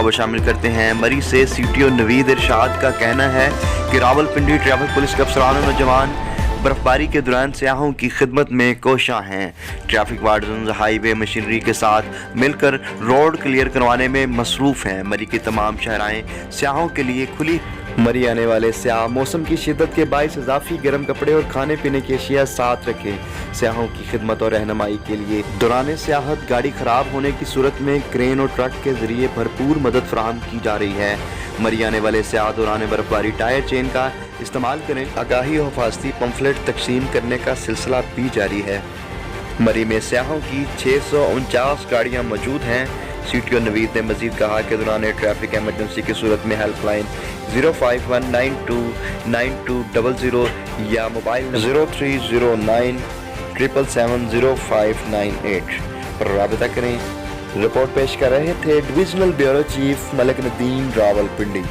खबर शामिल करते हैं। मरी से CTO नवीद इरशाद का कहना है कि रावलपिंडी ट्रैफिक पुलिस के अफसरान और नौजवान बर्फबारी के दौरान सयाहों की खिदमत में कोशां हैं। ट्रैफिक वार्डन हाईवे मशीनरी के साथ मिलकर रोड क्लियर करवाने में मसरूफ़ हैं। मरी की तमाम शहराएं सयाहों के लिए खुली। मरी आने वाले सयाह मौसम की शिद्दत के बायस इजाफी गर्म कपड़े और खाने पीने की अशिया साथ रखें। सयाहों की खिदमत और रहनुमाई के लिए दौरान सियाहत गाड़ी खराब होने की सूरत में क्रेन और ट्रक के जरिए भरपूर मदद फराहम की जा रही है। मरी आने वाले सयाह दौरान बर्फबारी टायर चेन का इस्तेमाल करें। आगाही और हिफाजती पम्फलेट तकसीम करने का सिलसिला भी जारी है। मरी में सयाहों की 649 गाड़ियाँ मौजूद हैं। CTO नवीद ने मजीद कहा कि दौरान ट्रैफिक एमरजेंसी की सूरत में हेल्पलाइन 051929200 या मोबाइल 030977700598 पर राबता करें। रिपोर्ट पेश कर रहे थे divisional bureau chief Malik Nadeem Rawalpindi.